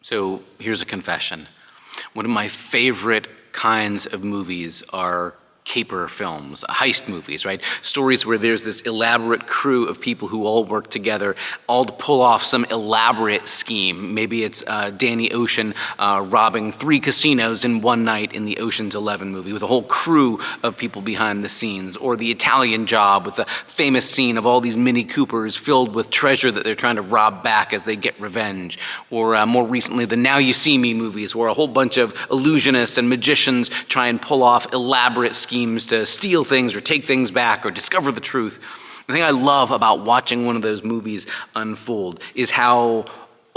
So here's a confession. One of my favorite kinds of movies are caper films, heist movies, right? Stories where there's this elaborate crew of people who all work together, all to pull off some elaborate scheme. Maybe it's Danny Ocean robbing 3 casinos in one night in the Ocean's 11 movie with a whole crew of people behind the scenes. Or The Italian Job with the famous scene of all these Mini Coopers filled with treasure that they're trying to rob back as they get revenge. Or more recently, the Now You See Me movies, where a whole bunch of illusionists and magicians try and pull off elaborate schemes to steal things or take things back or discover the truth. The thing I love about watching one of those movies unfold is how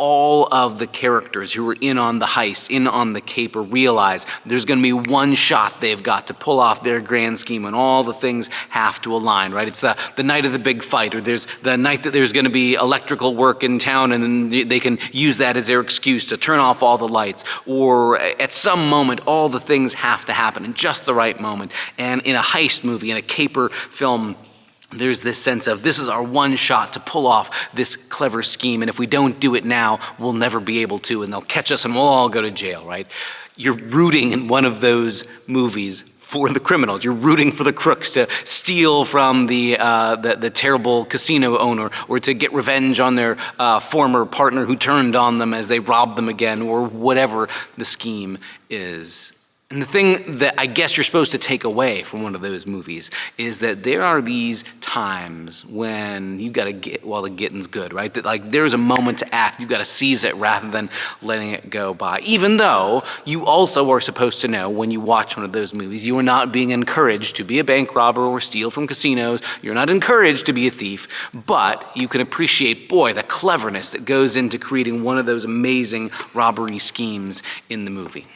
all of the characters who are in on the heist, in on the caper, realize there's going to be one shot they've got to pull off their grand scheme, and all the things have to align, right? It's the night of the big fight, or there's the night that there's going to be electrical work in town, and then they can use that as their excuse to turn off all the lights. Or at some moment, all the things have to happen in just the right moment. And in a heist movie, in a caper film, there's this sense of this is our one shot to pull off this clever scheme, and if we don't do it now, we'll never be able to, and they'll catch us and we'll all go to jail, right? You're rooting in one of those movies for the criminals. You're rooting for the crooks to steal from the terrible casino owner, or to get revenge on their former partner who turned on them as they robbed them again, or whatever the scheme is. And the thing that I guess you're supposed to take away from one of those movies is that there are these times when you got to get while the getting's good, right? That like there's a moment to act, you got to seize it rather than letting it go by. Even though you also are supposed to know when you watch one of those movies, you are not being encouraged to be a bank robber or steal from casinos. You're not encouraged to be a thief, but you can appreciate, boy, the cleverness that goes into creating one of those amazing robbery schemes in the movie.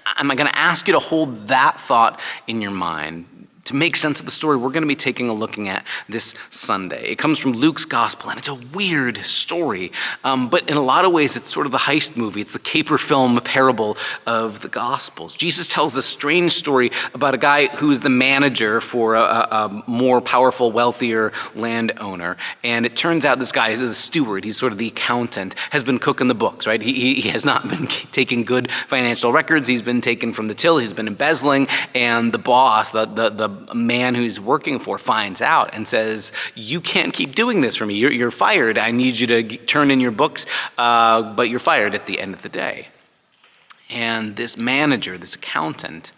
I'm going to ask you to hold that thought in your mind to make sense of the story we're going to be taking a look at this Sunday. It comes from Luke's gospel, and it's a weird story, but in a lot of ways it's sort of the heist movie. It's the caper film parable of the gospels. Jesus tells this strange story about a guy who is the manager for a more powerful, wealthier landowner, and it turns out this guy is the steward. He's sort of the accountant, has been cooking the books, right? He has not been taking good financial records. He's been taken from the till. He's been embezzling, and the boss, the man who's working for, finds out and says, you can't keep doing this for me. You're fired. I need you to turn in your books, but you're fired at the end of the day. And this manager, this accountant,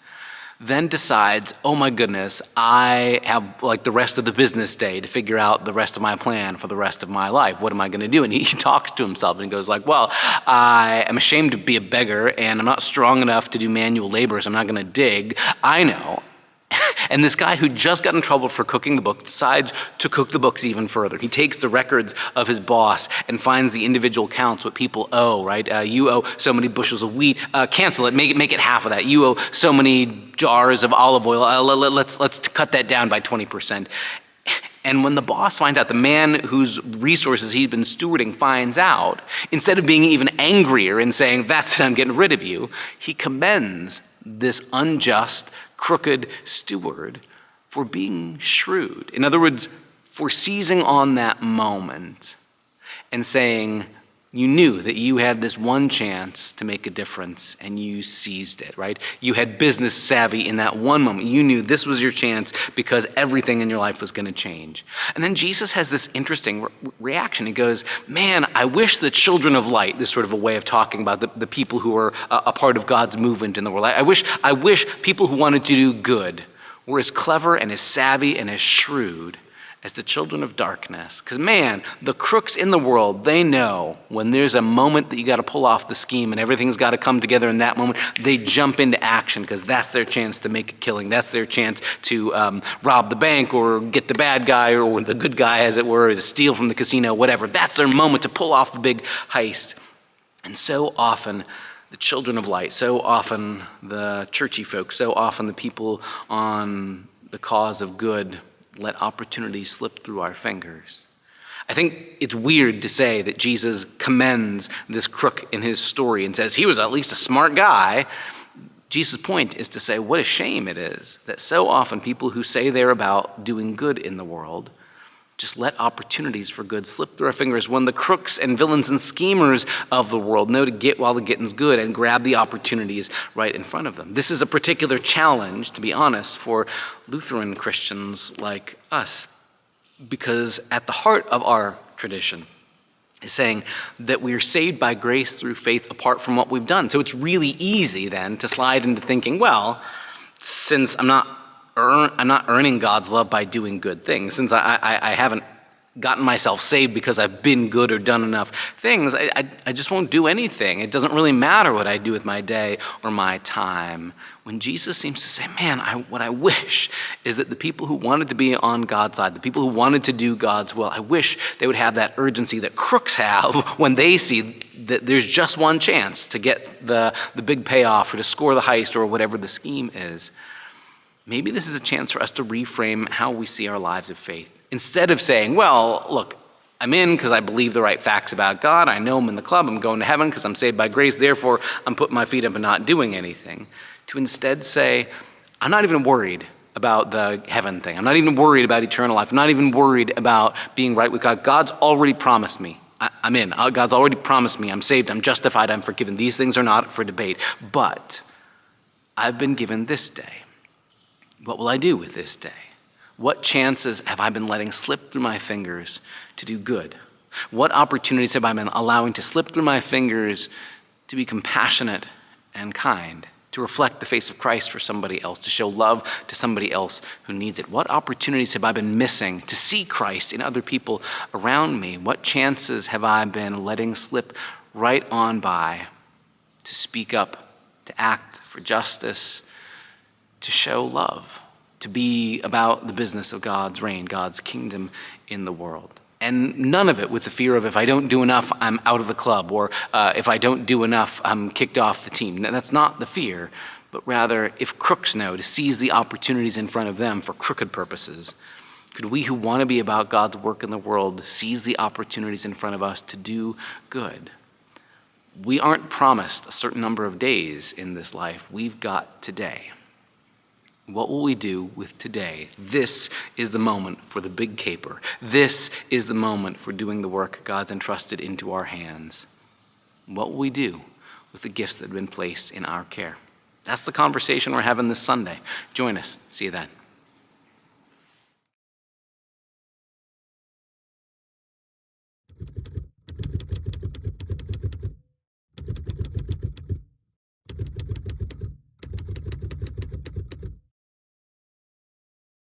then decides, oh my goodness, I have like the rest of the business day to figure out the rest of my plan for the rest of my life. What am I going to do? And he talks to himself and goes like, well, I am ashamed to be a beggar, and I'm not strong enough to do manual labor, so I'm not going to dig. I know. And this guy who just got in trouble for cooking the book decides to cook the books even further. He takes the records of his boss and finds the individual counts, what people owe, right? You owe so many bushels of wheat. Cancel it. Make it half of that. You owe so many jars of olive oil. Let's cut that down by 20%. And when the boss finds out, the man whose resources he'd been stewarding finds out, instead of being even angrier and saying, that's it, I'm getting rid of you, he commends this unjust, crooked steward for being shrewd. In other words, for seizing on that moment and saying, you knew that you had this one chance to make a difference and you seized it, right? You had business savvy in that one moment. You knew this was your chance because everything in your life was going to change. And then Jesus has this interesting reaction. He goes, man, I wish the children of light, this sort of a way of talking about the people who are a part of God's movement in the world. I wish people who wanted to do good were as clever and as savvy and as shrewd as the children of darkness. Because man, the crooks in the world, they know when there's a moment that you got to pull off the scheme and everything's got to come together in that moment, they jump into action because that's their chance to make a killing. That's their chance to rob the bank or get the bad guy or the good guy, as it were, or to steal from the casino, whatever. That's their moment to pull off the big heist. And so often, the children of light, so often the churchy folks, so often the people on the cause of good let opportunities slip through our fingers. I think it's weird to say that Jesus commends this crook in his story and says he was at least a smart guy. Jesus' point is to say what a shame it is that so often people who say they're about doing good in the world just let opportunities for good slip through our fingers when the crooks and villains and schemers of the world know to get while the getting's good and grab the opportunities right in front of them. This is a particular challenge, to be honest, for Lutheran Christians like us, because at the heart of our tradition is saying that we are saved by grace through faith apart from what we've done. So it's really easy then to slide into thinking, well, since I'm not earning God's love by doing good things, since I haven't gotten myself saved because I've been good or done enough things, I just won't do anything. It doesn't really matter what I do with my day or my time. When Jesus seems to say, man, what I wish is that the people who wanted to be on God's side, the people who wanted to do God's will, I wish they would have that urgency that crooks have when they see that there's just one chance to get the big payoff or to score the heist or whatever the scheme is. Maybe this is a chance for us to reframe how we see our lives of faith. Instead of saying, well, look, I'm in because I believe the right facts about God. I know I'm in the club. I'm going to heaven because I'm saved by grace. Therefore, I'm putting my feet up and not doing anything. To instead say, I'm not even worried about the heaven thing. I'm not even worried about eternal life. I'm not even worried about being right with God. God's already promised me. I'm in. God's already promised me. I'm saved. I'm justified. I'm forgiven. These things are not for debate. But I've been given this day. What will I do with this day? What chances have I been letting slip through my fingers to do good? What opportunities have I been allowing to slip through my fingers to be compassionate and kind, to reflect the face of Christ for somebody else, to show love to somebody else who needs it? What opportunities have I been missing to see Christ in other people around me? What chances have I been letting slip right on by to speak up, to act for justice, to show love, to be about the business of God's reign, God's kingdom in the world? And none of it with the fear of, if I don't do enough, I'm out of the club, or if I don't do enough, I'm kicked off the team. That's not the fear, but rather, if crooks know to seize the opportunities in front of them for crooked purposes, could we who want to be about God's work in the world seize the opportunities in front of us to do good? We aren't promised a certain number of days in this life. We've got today. What will we do with today? This is the moment for the big caper. This is the moment for doing the work God's entrusted into our hands. What will we do with the gifts that have been placed in our care? That's the conversation we're having this Sunday. Join us. See you then.